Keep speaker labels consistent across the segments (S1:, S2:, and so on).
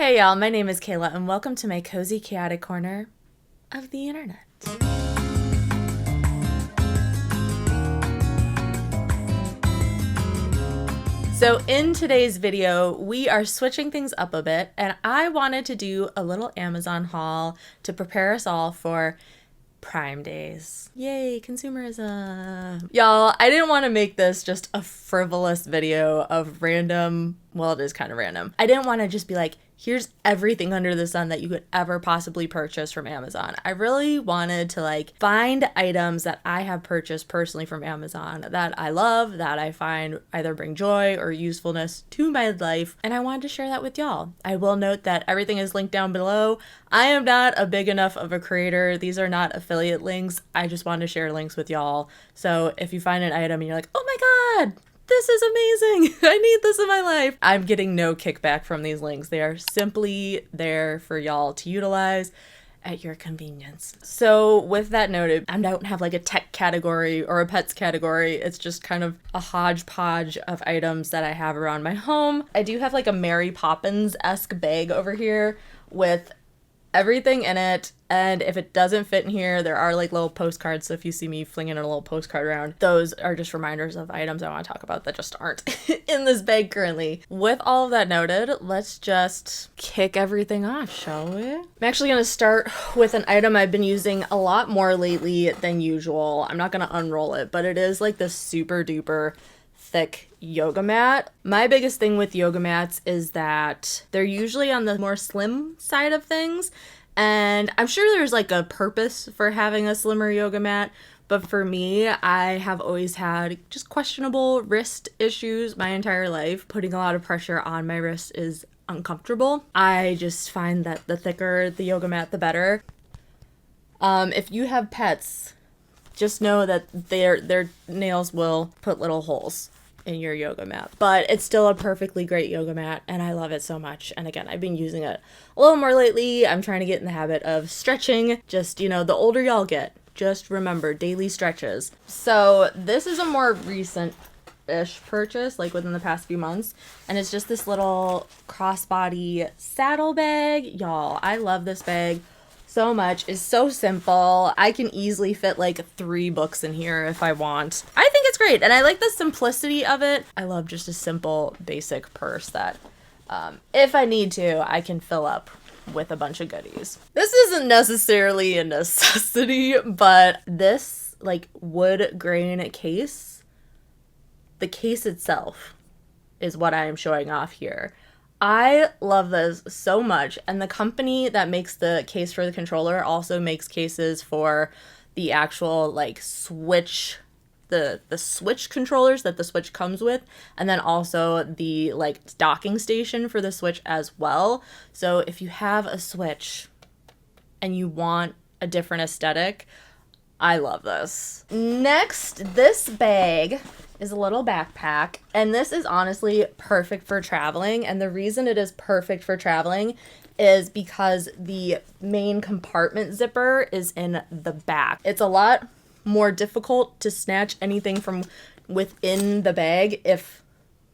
S1: Hey y'all, my name is Kayla and welcome to my cozy chaotic corner of the internet. So in today's video, we are switching things up a bit and I wanted to do a little Amazon haul to prepare us all for Prime Days. Yay, consumerism. Y'all, I didn't want to make this just a frivolous video of random, well, it is kind of random. I didn't want to just be like, here's everything under the sun that you could ever possibly purchase from Amazon. I really wanted to find items that I have purchased personally from Amazon that I love, that I find either bring joy or usefulness to my life, and I wanted to share that with y'all. I will note that everything is linked down below. I am not a big enough of a creator. These are not affiliate links. I just want to share links with y'all. So if you find an item and you're like, oh my God, this is amazing. I need this in my life. I'm getting no kickback from these links. They are simply there for y'all to utilize at your convenience. So with that noted, I don't have a tech category or a pets category. It's just kind of a hodgepodge of items that I have around my home. I do have a Mary Poppins-esque bag over here with everything in it, and if it doesn't fit in here, there are little postcards, so if you see me flinging a little postcard around, those are just reminders of items I want to talk about that just aren't in this bag currently. With all of that noted, let's just kick everything off, shall we? I'm actually going to start with an item I've been using a lot more lately than usual. I'm not going to unroll it, but it is this super duper thick yoga mat. My biggest thing with yoga mats is that they're usually on the more slim side of things, and I'm sure there's a purpose for having a slimmer yoga mat, but for me, I have always had just questionable wrist issues my entire life. Putting a lot of pressure on my wrist is uncomfortable. I just find that the thicker the yoga mat, the better. If you have pets, just know that their nails will put little holes in your yoga mat, but it's still a perfectly great yoga mat and I love it so much. And again, I've been using it a little more lately. I'm trying to get in the habit of stretching. Just, the older y'all get, just remember daily stretches. So this is a more recent-ish purchase, within the past few months, and it's just this little crossbody saddle bag. Y'all, I love this bag so much. It's so simple. I can easily fit 3 books in here if I want. I think it's great, and I like the simplicity of it. I love just a simple, basic purse that, if I need to, I can fill up with a bunch of goodies. This isn't necessarily a necessity, but this, wood grain case, the case itself is what I am showing off here. I love this so much, and the company that makes the case for the controller also makes cases for the actual Switch, the Switch controllers that the Switch comes with, and then also the docking station for the Switch as well. So if you have a Switch and you want a different aesthetic, I love this. Next, this bag is a little backpack, and this is honestly perfect for traveling, and the reason it is perfect for traveling is because the main compartment zipper is in the back. It's a lot more difficult to snatch anything from within the bag if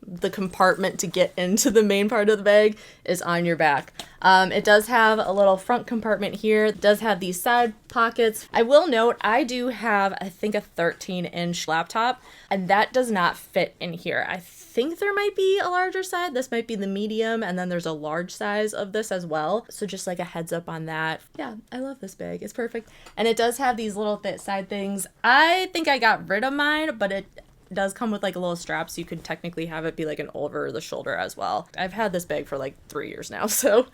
S1: the compartment to get into the main part of the bag is on your back. It does have a little front compartment here. It does have these side pockets. I will note I do have, I think, a 13-inch laptop, and that does not fit in here. I think there might be a larger size. This might be the medium, and then there's a large size of this as well. So just a heads up on that. Yeah, I love this bag. It's perfect. And it does have these little side things. I think I got rid of mine, but it does come with a little strap, so you could technically have it be an over the shoulder as well. I've had this bag for 3 years now, so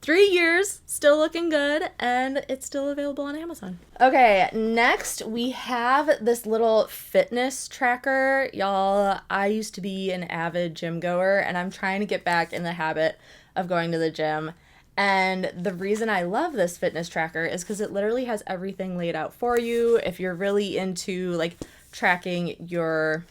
S1: 3 years, still looking good, and it's still available on Amazon. Okay, next we have this little fitness tracker. Y'all, I used to be an avid gym goer, and I'm trying to get back in the habit of going to the gym. And the reason I love this fitness tracker is because it literally has everything laid out for you. If you're really into tracking your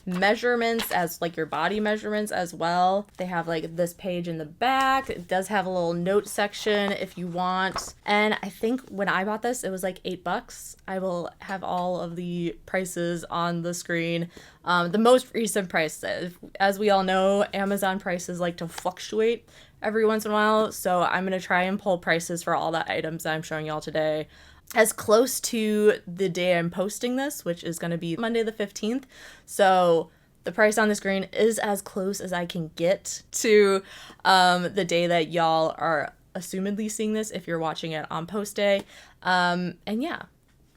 S1: measurements as like your body measurements as well. They have like this page in the back. It does have a little note section if you want. And I think when I bought this, it was like $8. I will have all of the prices on the screen. The most recent prices, as we all know, Amazon prices like to fluctuate every once in a while. So I'm going to try and pull prices for all the items that I'm showing y'all today as close to the day I'm posting this, which is going to be Monday the 15th. So the price on the screen is as close as I can get to the day that y'all are assumedly seeing this if you're watching it on post day. And yeah,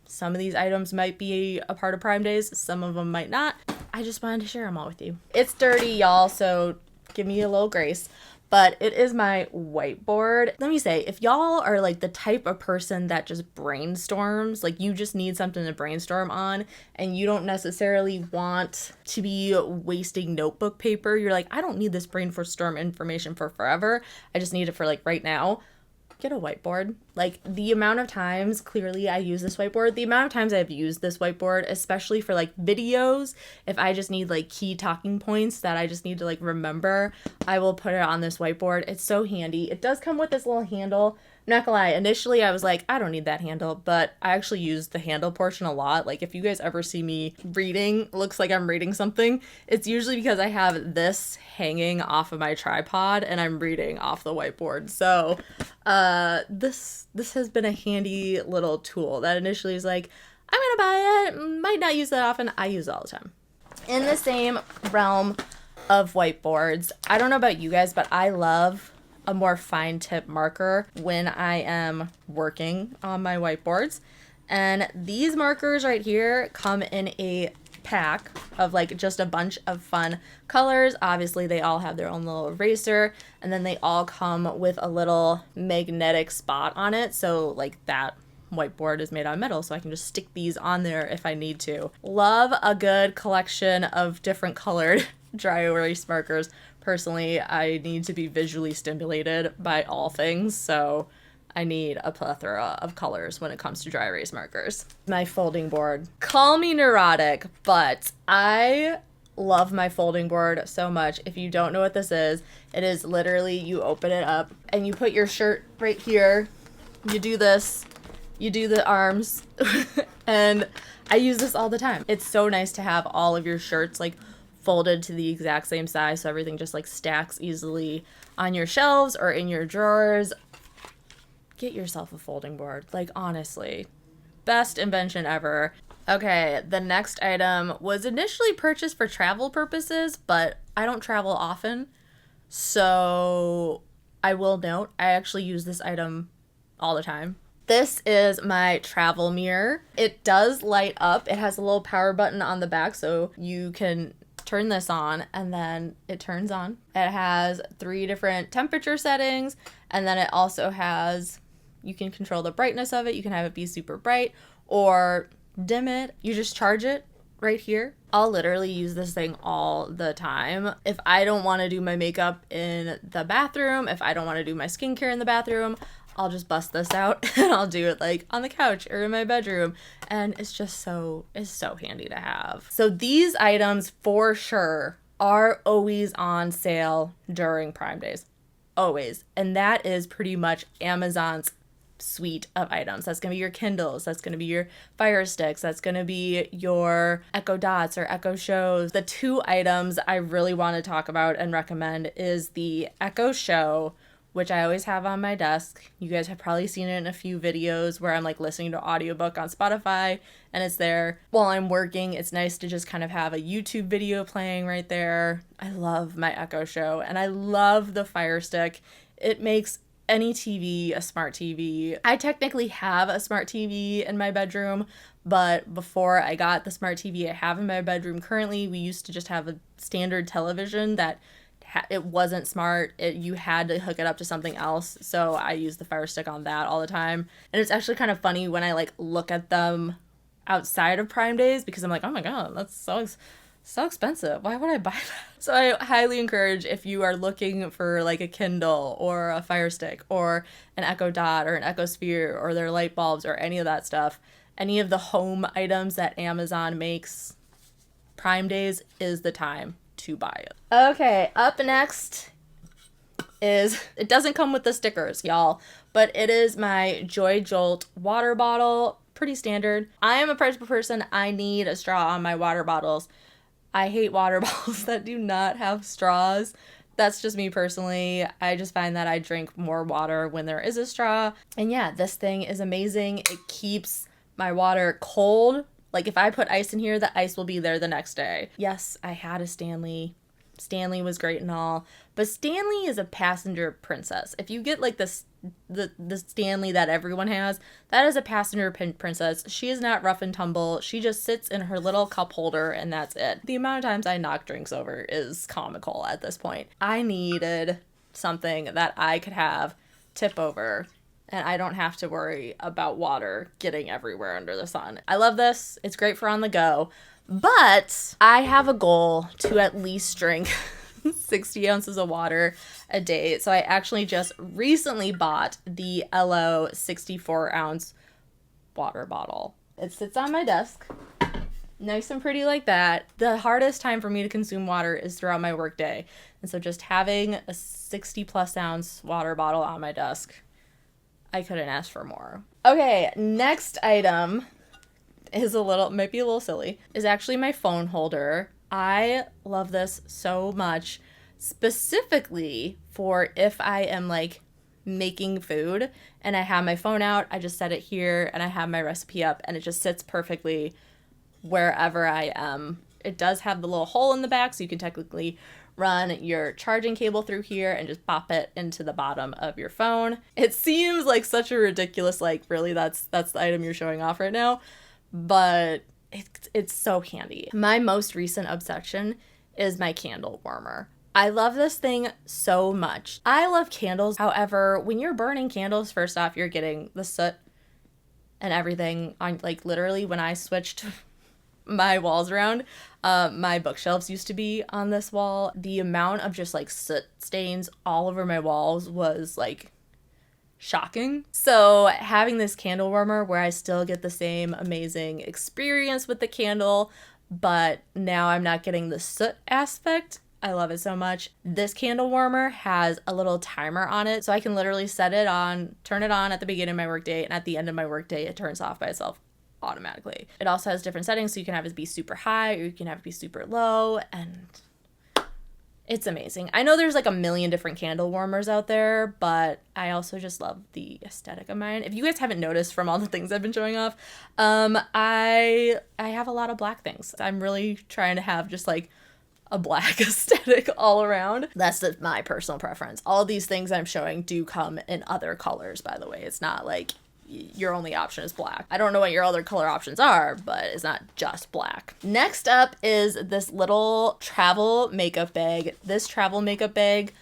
S1: some of these items might be a part of Prime Days. Some of them might not. I just wanted to share them all with you. It's dirty, y'all, so give me a little grace. But it is my whiteboard. Let me say, if y'all are like the type of person that just brainstorms, like you just need something to brainstorm on and you don't necessarily want to be wasting notebook paper, you're like, I don't need this brainstorm information for forever. I just need it for like right now. Get a whiteboard. Like the amount of times, clearly I use this whiteboard, the amount of times I've used this whiteboard, especially for like videos, if I just need like key talking points that I just need to like remember, I will put it on this whiteboard. It's so handy. It does come with this little handle. I'm not gonna lie, initially I was like, I don't need that handle, but I actually use the handle portion a lot. Like if you guys ever see me reading, looks like I'm reading something, it's usually because I have this hanging off of my tripod and I'm reading off the whiteboard. So this has been a handy little tool that initially is like, I'm gonna buy it, might not use that often, I use it all the time. In the same realm of whiteboards, I don't know about you guys, but I love a more fine tip marker when I am working on my whiteboards. And these markers right here come in a pack of like just a bunch of fun colors. Obviously they all have their own little eraser, and then they all come with a little magnetic spot on it. So like that whiteboard is made out of metal, so I can just stick these on there if I need to. Love a good collection of different colored dry erase markers. Personally, I need to be visually stimulated by all things, so I need a plethora of colors when it comes to dry erase markers. My folding board. Call me neurotic, but I love my folding board so much. If you don't know what this is, it is literally you open it up and you put your shirt right here. You do this. You do the arms. And I use this all the time. It's so nice to have all of your shirts like folded to the exact same size, so everything just like stacks easily on your shelves or in your drawers. Get yourself a folding board. Like honestly, best invention ever. Okay, the next item was initially purchased for travel purposes, but I don't travel often, so I will note I actually use this item all the time. This is my travel mirror. It does light up. It has a little power button on the back, so you can turn this on and then it turns on. It has 3 different temperature settings, and then it also has, you can control the brightness of it. You can have it be super bright or dim it. You just charge it right here. I'll literally use this thing all the time. If I don't want to do my makeup in the bathroom, if I don't want to do my skincare in the bathroom, I'll just bust this out and I'll do it like on the couch or in my bedroom. And it's so handy to have. So these items for sure are always on sale during Prime Days. Always. And that is pretty much Amazon's suite of items. That's going to be your Kindles. That's going to be your Fire Sticks. That's going to be your Echo Dots or Echo Shows. The 2 items I really want to talk about and recommend is the Echo Show, which I always have on my desk. You guys have probably seen it in a few videos where I'm like listening to audiobook on Spotify and it's there while I'm working. It's nice to just kind of have a YouTube video playing right there. I love my Echo Show and I love the Fire Stick. It makes any TV a smart TV. I technically have a smart TV in my bedroom, but before I got the smart TV I have in my bedroom currently, we used to just have a standard television that it wasn't smart. You had to hook it up to something else. So I use the Fire Stick on that all the time. And it's actually kind of funny when I like look at them outside of Prime Days because I'm like, oh my God, that's so expensive. Why would I buy that? So I highly encourage, if you are looking for like a Kindle or a Fire Stick or an Echo Dot or an Echo Sphere or their light bulbs or any of that stuff, any of the home items that Amazon makes, Prime Days is the time to buy it. Okay, up next is, it doesn't come with the stickers, y'all, but it is my Joyjolt water bottle. Pretty standard. I am a practical person. I need a straw on my water bottles. I hate water bottles that do not have straws. That's just me personally. I just find that I drink more water when there is a straw. And yeah, this thing is amazing. It keeps my water cold. Like if I put ice in here, the ice will be there the next day. Yes, I had a Stanley. Stanley was great and all, but Stanley is a passenger princess. If you get like the Stanley that everyone has, that is a passenger princess. She is not rough and tumble. She just sits in her little cup holder and that's it. The amount of times I knock drinks over is comical at this point. I needed something that I could have tip over and I don't have to worry about water getting everywhere under the sun. I love this. It's great for on the go. But I have a goal to at least drink 60 ounces of water a day. So I actually just recently bought the Ello 64-ounce water bottle. It sits on my desk, nice and pretty like that. The hardest time for me to consume water is throughout my workday. And so just having a 60+ ounce water bottle on my desk, I couldn't ask for more. Okay, next item is might be a little silly, is actually my phone holder. I love this so much, specifically for if I am like making food and I have my phone out, I just set it here and I have my recipe up and it just sits perfectly wherever I am. It does have the little hole in the back, so you can technically run your charging cable through here and just pop it into the bottom of your phone. It seems like such a ridiculous, like really that's the item you're showing off right now, but it's so handy. My most recent obsession is my candle warmer. I love this thing so much. I love candles. However, when you're burning candles, first off, you're getting the soot and everything on, like literally when I switched my walls around, my bookshelves used to be on this wall. The amount of just like soot stains all over my walls was like shocking. So having this candle warmer where I still get the same amazing experience with the candle, but now I'm not getting the soot aspect, I love it so much. This candle warmer has a little timer on it, so I can literally set it on, turn it on at the beginning of my workday, and at the end of my workday it turns off by itself automatically. It also has different settings, so you can have it be super high or you can have it be super low, and it's amazing. I know there's like a million different candle warmers out there, but I also just love the aesthetic of mine. If you guys haven't noticed from all the things I've been showing off, I have a lot of black things. I'm really trying to have just like a black aesthetic all around. That's my personal preference. All of these things I'm showing do come in other colors, by the way. It's not like your only option is black. I don't know what your other color options are, but it's not just black. Next up is this little travel makeup bag. This travel makeup bag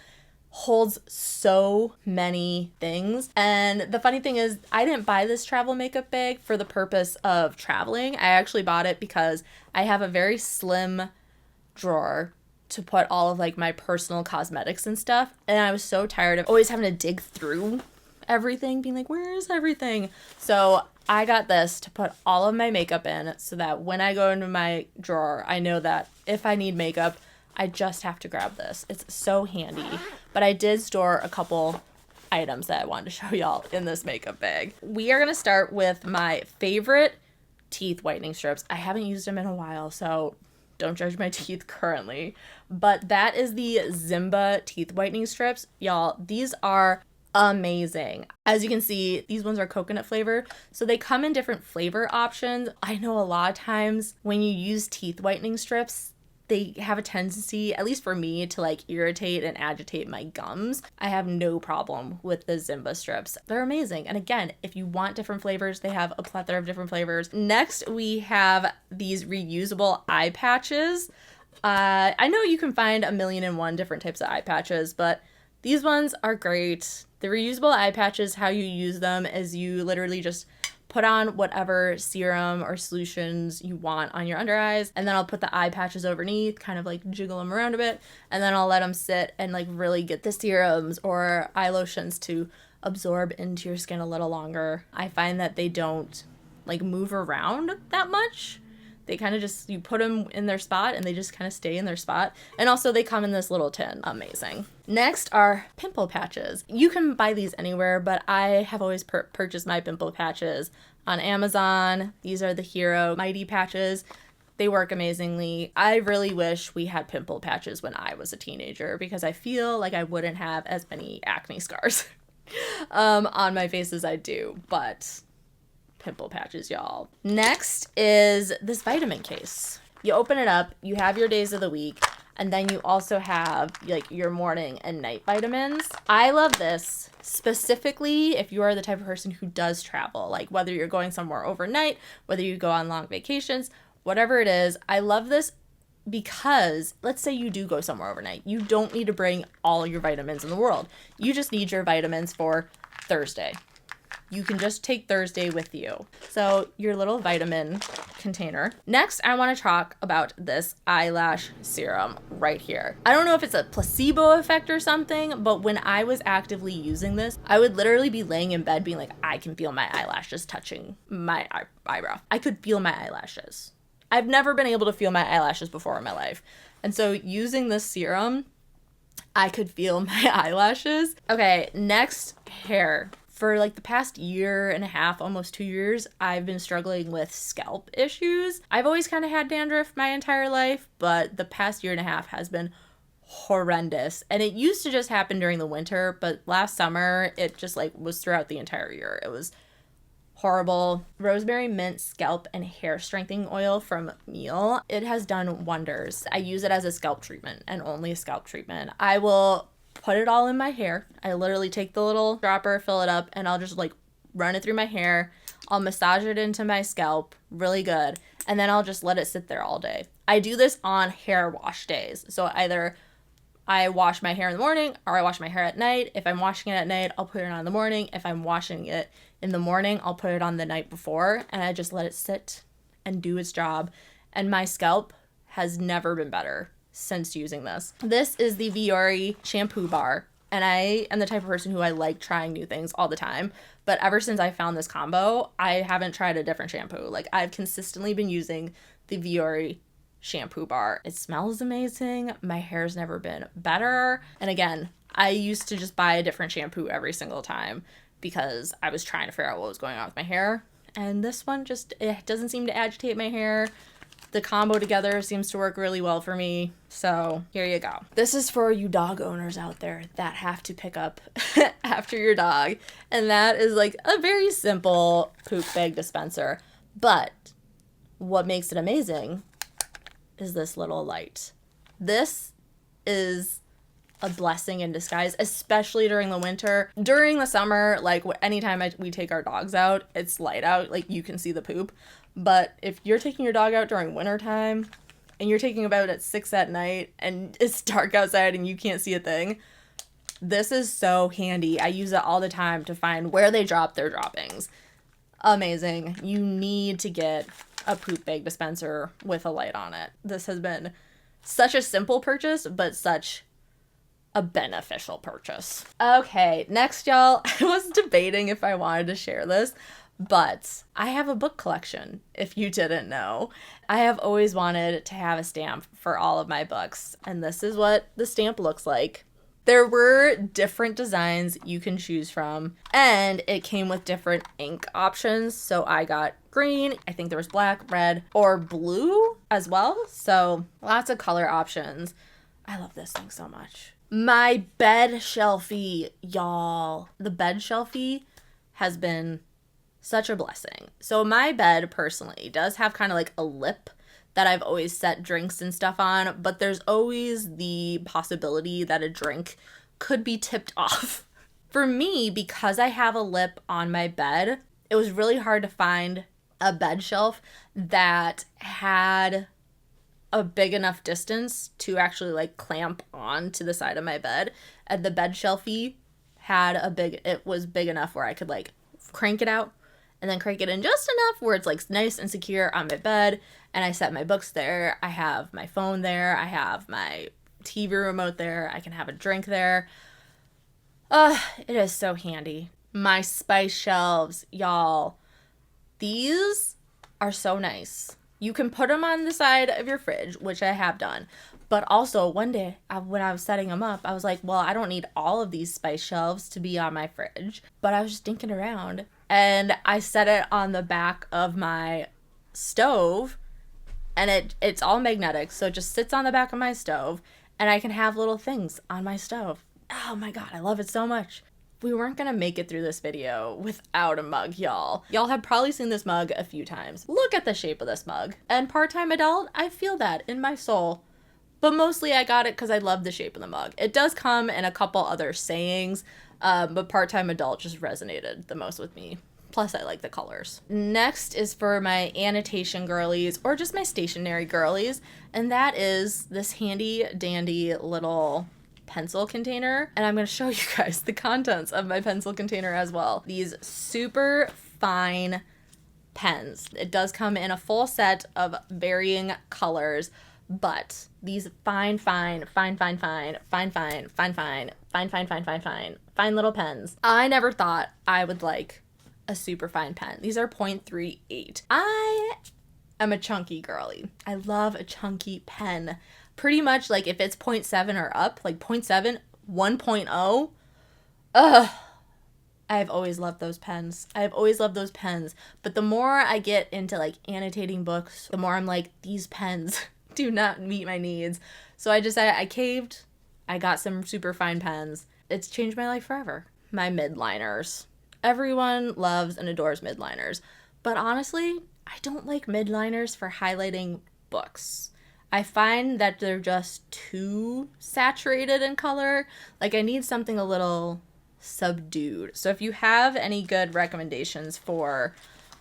S1: holds so many things. And the funny thing is, I didn't buy this travel makeup bag for the purpose of traveling. I actually bought it because I have a very slim drawer to put all of like my personal cosmetics and stuff. And I was so tired of always having to dig through everything, being like, where is everything? So I got this to put all of my makeup in so that when I go into my drawer, I know that if I need makeup, I just have to grab this. It's so handy. But I did store a couple items that I wanted to show y'all in this makeup bag. We are going to start with my favorite teeth whitening strips. I haven't used them in a while, so don't judge my teeth currently. But that is the Zimba teeth whitening strips. Y'all, these are amazing. As you can see, these ones are coconut flavor, so they come in different flavor options. I know a lot of times when you use teeth whitening strips, they have a tendency, at least for me, to like irritate and agitate my gums. I have no problem with the Zimba strips. They're amazing. And again, if you want different flavors, they have a plethora of different flavors. Next, we have these reusable eye patches. I know you can find 1,000,001 different types of eye patches, but these ones are great. The reusable eye patches, how you use them is you literally just put on whatever serum or solutions you want on your under eyes, and then I'll put the eye patches underneath, kind of like jiggle them around a bit, and then I'll let them sit and like really get the serums or eye lotions to absorb into your skin a little longer. I find that they don't like move around that much. They kind of just, you put them in their spot and they just kind of stay in their spot. And also they come in this little tin. Amazing. Next are pimple patches. You can buy these anywhere, but I have always purchased my pimple patches on Amazon. These are the Hero Mighty patches. They work amazingly. I really wish we had pimple patches when I was a teenager because I feel like I wouldn't have as many acne scars on my face as I do, but pimple patches, y'all. Next is this vitamin case. You open it up, you have your days of the week, and then you also have like your morning and night vitamins. I love this specifically if you are the type of person who does travel, like whether you're going somewhere overnight, whether you go on long vacations, whatever it is. I love this because let's say you do go somewhere overnight. You don't need to bring all your vitamins in the world. You just need your vitamins for Thursday. You can just take Thursday with you. So your little vitamin container. Next, I want to talk about this eyelash serum right here. I don't know if it's a placebo effect or something, but when I was actively using this, I would literally be laying in bed being like, I can feel my eyelashes touching my eyebrow. I could feel my eyelashes. I've never been able to feel my eyelashes before in my life. And so using this serum, I could feel my eyelashes. Okay, next, hair. For like the past year and a half, almost 2 years, I've been struggling with scalp issues. I've always kind of had dandruff my entire life, but the past year and a half has been horrendous. And it used to just happen during the winter, but last summer, it just like was throughout the entire year. It was horrible. Rosemary mint scalp and hair strengthening oil from Miele. It has done wonders. I use it as a scalp treatment and only a scalp treatment. I will put it all in my hair. I literally take the little dropper, fill it up, and I'll just like run it through my hair. I'll massage it into my scalp really good, and then I'll just let it sit there all day. I do this on hair wash days. So either I wash my hair in the morning or I wash my hair at night. If I'm washing it at night, I'll put it on in the morning. If I'm washing it in the morning, I'll put it on the night before, and I just let it sit and do its job. And my scalp has never been better since using this. This is the Viori Shampoo Bar, and I am the type of person who I like trying new things all the time, but ever since I found this combo, I haven't tried a different shampoo. Like, I've consistently been using the Viori Shampoo Bar. It smells amazing. My hair's never been better. And again, I used to just buy a different shampoo every single time because I was trying to figure out what was going on with my hair, and this one just, it doesn't seem to agitate my hair. The combo together seems to work really well for me. So here you go. This is for you dog owners out there that have to pick up after your dog. And that is like a very simple poop bag dispenser. But what makes it amazing is this little light. This is a blessing in disguise, especially during the winter. During the summer, like anytime we take our dogs out, it's light out, like you can see the poop. But if you're taking your dog out during wintertime and you're taking them out at 6 at night and it's dark outside and you can't see a thing, this is so handy. I use it all the time to find where they drop their droppings. Amazing. You need to get a poop bag dispenser with a light on it. This has been such a simple purchase, but such a beneficial purchase. Okay, next, y'all. I was debating if I wanted to share this, but I have a book collection, if you didn't know. I have always wanted to have a stamp for all of my books, and this is what the stamp looks like. There were different designs you can choose from, and it came with different ink options. So I got green, I think there was black, red, or blue as well. So lots of color options. I love this thing so much. My bed Shelfie, y'all. The bed Shelfie has been such a blessing. So my bed personally does have kind of like a lip that I've always set drinks and stuff on, but there's always the possibility that a drink could be tipped off. For me, because I have a lip on my bed, it was really hard to find a bed shelf that had a big enough distance to actually like clamp on to the side of my bed. And the bed Shelfie it was big enough where I could like crank it out and then crank it in just enough where it's like nice and secure on my bed. And I set my books there. I have my phone there. I have my TV remote there. I can have a drink there. It is so handy. My spice shelves, y'all. These are so nice. You can put them on the side of your fridge, which I have done. But also, one day when I was setting them up, I was like, well, I don't need all of these spice shelves to be on my fridge. But I was just thinking around, and I set it on the back of my stove, and it's all magnetic, so it just sits on the back of my stove, and I can have little things on my stove. Oh my god, I love it so much. We weren't gonna make it through this video without a mug, y'all. Y'all have probably seen this mug a few times. Look at the shape of this mug. And part-time adult, I feel that in my soul. But mostly I got it because I love the shape of the mug. It does come in a couple other sayings, but part-time adult just resonated the most with me. Plus, I like the colors. Next is for my annotation girlies, or just my stationery girlies, and that is this handy dandy little pencil container. And I'm going to show you guys the contents of my pencil container as well. These super fine pens. It does come in a full set of varying colors, but these fine little pens. I never thought I would like a super fine pen. These are 0.38. I am a chunky girly. I love a chunky pen. Pretty much like if it's 0.7 or up, like 0.7, 1.0, I've always loved those pens. I've always loved those pens. But the more I get into like annotating books, the more I'm like, these pens do not meet my needs. So I caved. I got some super fine pens. It's changed my life forever. My midliners. Everyone loves and adores midliners. But honestly, I don't like midliners for highlighting books. I find that they're just too saturated in color. Like, I need something a little subdued. So if you have any good recommendations for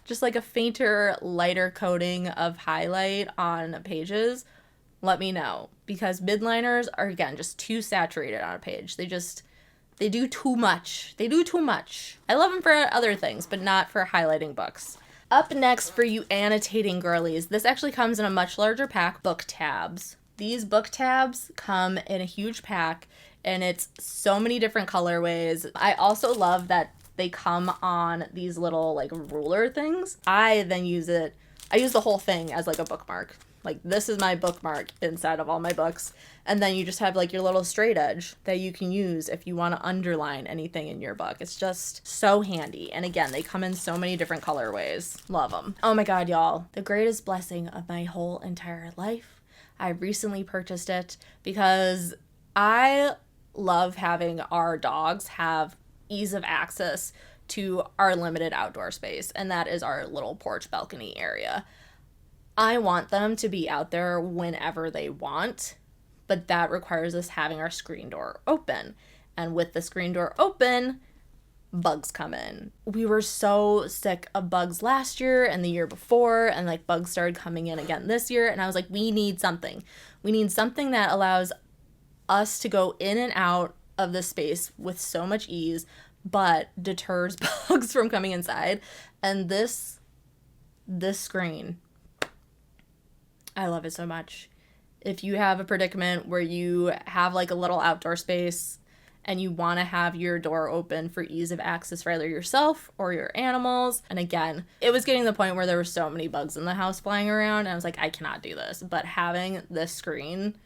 S1: just like a fainter, lighter coating of highlight on pages, let me know. Because midliners are, again, just too saturated on a page. They do too much. They do too much. I love them for other things, but not for highlighting books. Up next for you annotating girlies, this actually comes in a much larger pack, book tabs. These book tabs come in a huge pack, and it's so many different colorways. I also love that they come on these little like ruler things. I use the whole thing as like a bookmark. Like, this is my bookmark inside of all my books. And then you just have like your little straight edge that you can use if you want to underline anything in your book. It's just so handy. And again, they come in so many different colorways. Love them. Oh my god, y'all. The greatest blessing of my whole entire life. I recently purchased it because I love having our dogs have ease of access to our limited outdoor space. And that is our little porch balcony area. I want them to be out there whenever they want, but that requires us having our screen door open. And with the screen door open, bugs come in. We were so sick of bugs last year and the year before, and like bugs started coming in again this year, and I was like, we need something. We need something that allows us to go in and out of the space with so much ease, but deters bugs from coming inside. And this screen, I love it so much. If you have a predicament where you have like a little outdoor space and you want to have your door open for ease of access for either yourself or your animals. And again, it was getting to the point where there were so many bugs in the house flying around, and I was like, I cannot do this. But having this screen,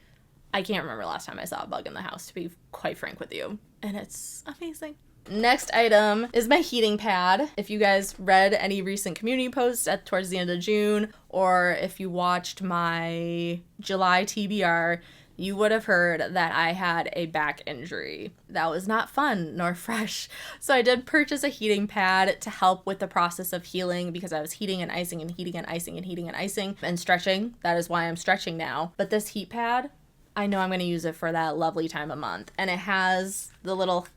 S1: I can't remember last time I saw a bug in the house, to be quite frank with you. And it's amazing. Next item is my heating pad. If you guys read any recent community posts towards the end of June, or if you watched my July TBR, you would have heard that I had a back injury. That was not fun nor fresh. So I did purchase a heating pad to help with the process of healing, because I was heating and icing and heating and icing and heating and icing and stretching. That is why I'm stretching now. But this heat pad, I know I'm going to use it for that lovely time of month. And it has the little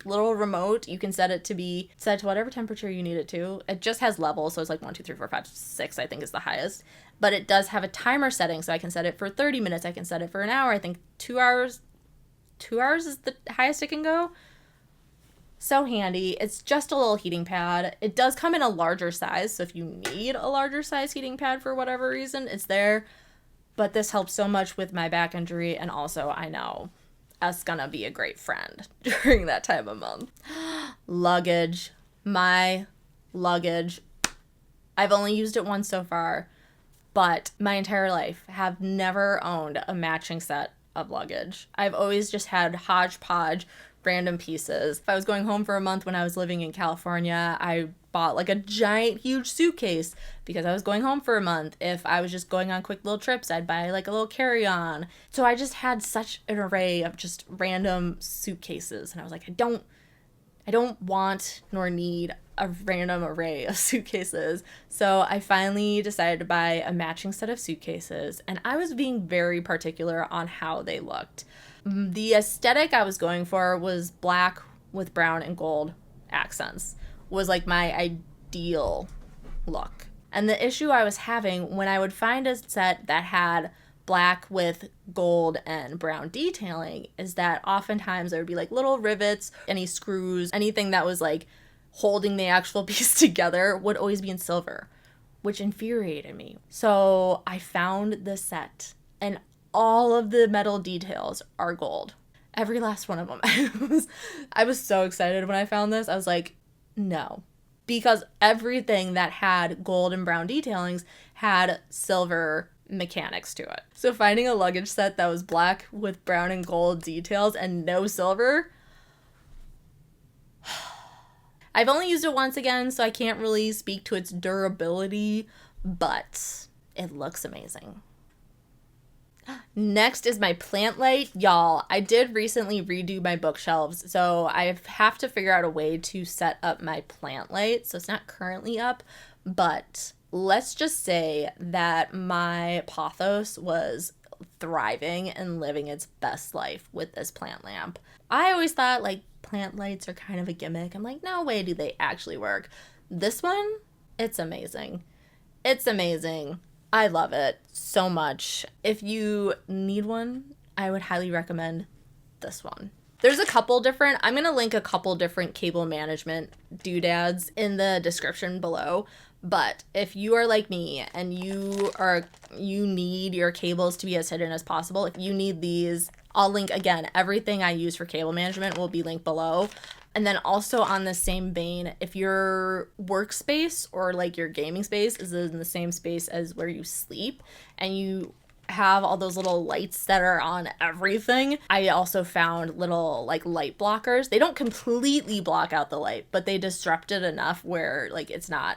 S1: remote. You can set it to whatever temperature you need it to. It just has levels, so it's like 1, 2, 3, 4, 5, 6, I think is the highest. But it does have a timer setting, so I can set it for 30 minutes. I can set it for an hour. I think 2 hours. 2 hours is the highest it can go. So handy. It's just a little heating pad. It does come in a larger size, so if you need a larger size heating pad for whatever reason, it's there. But this helps so much with my back injury, and also I know us gonna be a great friend during that time of month. Luggage. My Luggage. I've only used it once so far, but my entire life have never owned a matching set of luggage. I've always just had hodgepodge random pieces. If I was going home for a month when I was living in California, I bought like a giant huge suitcase because I was going home for a month. If I was just going on quick little trips, I'd buy like a little carry-on. So I just had such an array of just random suitcases, and I was like, I don't want nor need a random array of suitcases. So I finally decided to buy a matching set of suitcases, and I was being very particular on how they looked. The aesthetic I was going for was black with brown and gold accents, was like my ideal look. And the issue I was having when I would find a set that had black with gold and brown detailing is that oftentimes there would be like little rivets, any screws, anything that was like holding the actual piece together would always be in silver, which infuriated me. So I found this set, and all of the metal details are gold. Every last one of them. I was so excited when I found this. I was like, no. Because everything that had gold and brown detailings had silver mechanics to it. So finding a luggage set that was black with brown and gold details and no silver, I've only used it once again, so I can't really speak to its durability, but it looks amazing. Next is my plant light. Y'all, I did recently redo my bookshelves, so I have to figure out a way to set up my plant light. So it's not currently up, but let's just say that my pothos was thriving and living its best life with this plant lamp. I always thought like plant lights are kind of a gimmick. I'm like, no way do they actually work. This one, it's amazing. It's amazing. I love it so much. If you need one, I would highly recommend this one. There's a couple different, I'm going to link a couple different cable management doodads in the description below. But if you are like me and you need your cables to be as hidden as possible, if you need these, I'll link again, everything I use for cable management will be linked below. And then also on the same vein, if your workspace or like your gaming space is in the same space as where you sleep and you have all those little lights that are on everything, I also found little like light blockers. They don't completely block out the light, but they disrupt it enough where like it's not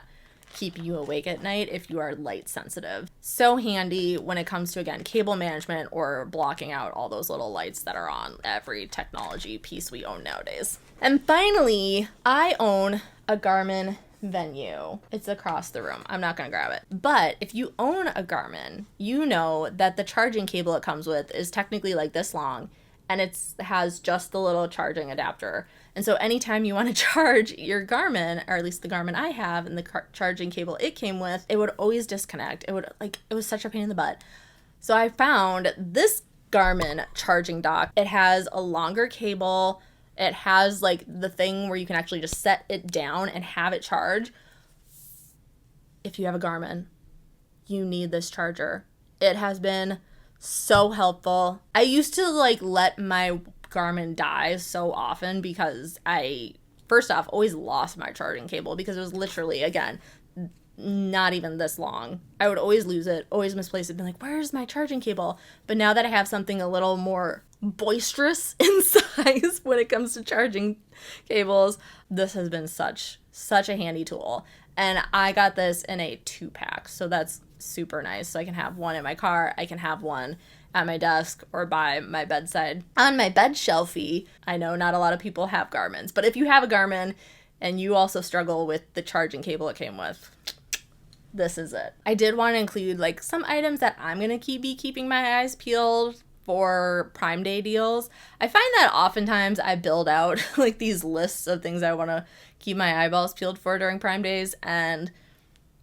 S1: keeping you awake at night if you are light sensitive. So handy when it comes to, again, cable management or blocking out all those little lights that are on every technology piece we own nowadays. And finally, I own a Garmin Venue. It's across the room. I'm not going to grab it. But if you own a Garmin, you know that the charging cable it comes with is technically like this long, and it has just the little charging adapter. And so anytime you want to charge your Garmin, or at least the Garmin I have and the charging cable it came with, it would always disconnect. It was such a pain in the butt. So I found this Garmin charging dock. It has a longer cable. It has like the thing where you can actually just set it down and have it charge. If you have a Garmin, you need this charger. It has been so helpful. I used to like let my Garmin die so often because I, first off, always lost my charging cable because it was literally, again, not even this long. I would always lose it, always misplace it, be like, where's my charging cable? But now that I have something a little more boisterous in size when it comes to charging cables, this has been such a handy tool. And I got this in a 2-pack, so that's super nice. So I can have one in my car, I can have one at my desk or by my bedside. On my bed shelfie, I know not a lot of people have Garmins, but if you have a Garmin and you also struggle with the charging cable it came with, this is it. I did want to include like some items that I'm going to be keeping my eyes peeled for Prime Day deals. I find that oftentimes I build out like these lists of things I want to keep my eyeballs peeled for during Prime Days, and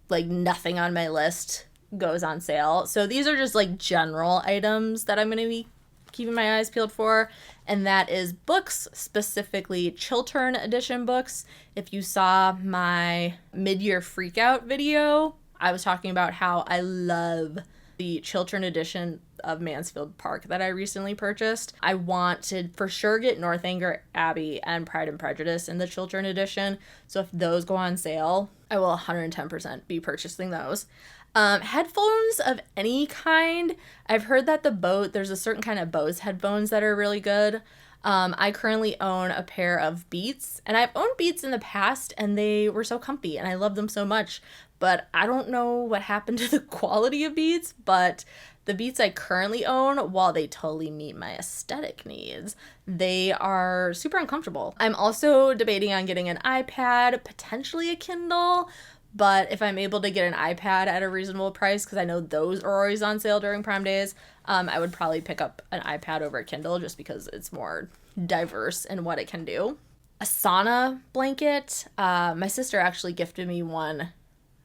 S1: like nothing on my list goes on sale. So these are just like general items that I'm going to be keeping my eyes peeled for, and that is books, specifically Chiltern edition books. If you saw my mid-year freakout video, I was talking about how I love the Chiltern edition of Mansfield Park that I recently purchased. I want to for sure get Northanger Abbey and Pride and Prejudice in the Chiltern edition. So if those go on sale, I will 110% be purchasing those. Headphones of any kind. I've heard that there's a certain kind of Bose headphones that are really good. I currently own a pair of Beats, and I've owned Beats in the past, and they were so comfy, and I love them so much, but I don't know what happened to the quality of Beats, but the Beats I currently own, while they totally meet my aesthetic needs, they are super uncomfortable. I'm also debating on getting an iPad, potentially a Kindle, but if I'm able to get an iPad at a reasonable price, because I know those are always on sale during Prime Days, I would probably pick up an iPad over a Kindle just because it's more diverse in what it can do. A sauna blanket. My sister actually gifted me one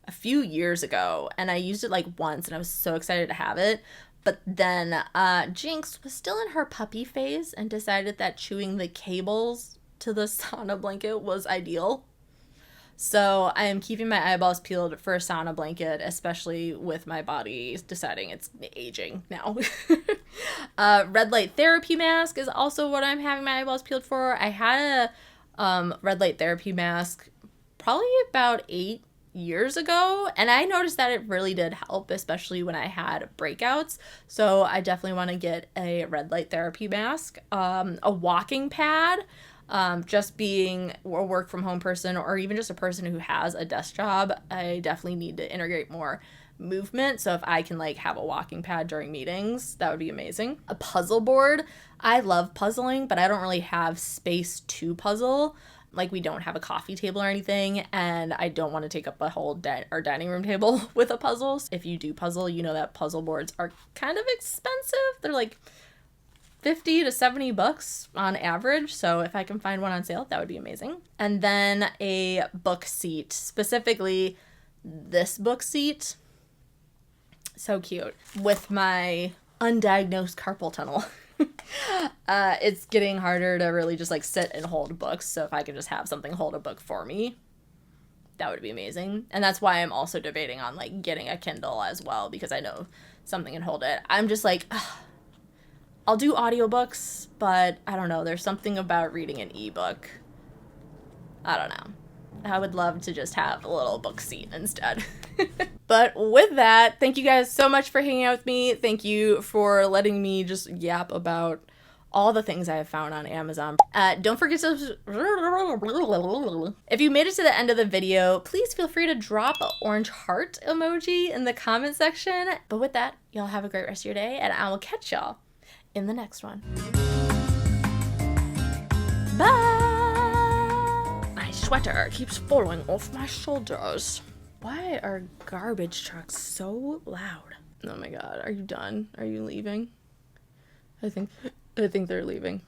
S1: a few years ago, and I used it like once, and I was so excited to have it. But then Jinx was still in her puppy phase and decided that chewing the cables to the sauna blanket was ideal. So I am keeping my eyeballs peeled for a sauna blanket, especially with my body deciding it's aging now. Red light therapy mask is also what I'm having my eyeballs peeled for. I had a red light therapy mask probably about 8 years ago, and I noticed that it really did help, especially when I had breakouts. So I definitely want to get a red light therapy mask. A walking pad. Just being a work from home person, or even just a person who has a desk job, I definitely need to integrate more movement. So if I can like have a walking pad during meetings, that would be amazing. A puzzle board. I love puzzling, but I don't really have space to puzzle. Like, we don't have a coffee table or anything, and I don't want to take up a whole dining room table with a puzzle. If you do puzzle, you know that puzzle boards are kind of expensive. They're like $50 to $70 on average, so if I can find one on sale, that would be amazing. And then a book seat, specifically this book seat. So cute. With my undiagnosed carpal tunnel. It's getting harder to really just like sit and hold books, so if I could just have something hold a book for me, that would be amazing. And that's why I'm also debating on like getting a Kindle as well, because I know something can hold it. I'm just like, I'll do audiobooks, but I don't know. There's something about reading an ebook. I don't know. I would love to just have a little book seat instead. But with that, thank you guys so much for hanging out with me. Thank you for letting me just yap about all the things I have found on Amazon. Don't forget to... If you made it to the end of the video, please feel free to drop an orange heart emoji in the comment section. But with that, y'all have a great rest of your day, and I will catch y'all in the next one. Bye! My sweater keeps falling off my shoulders. Why are garbage trucks so loud? Oh my god, are you done? Are you leaving? I think they're leaving.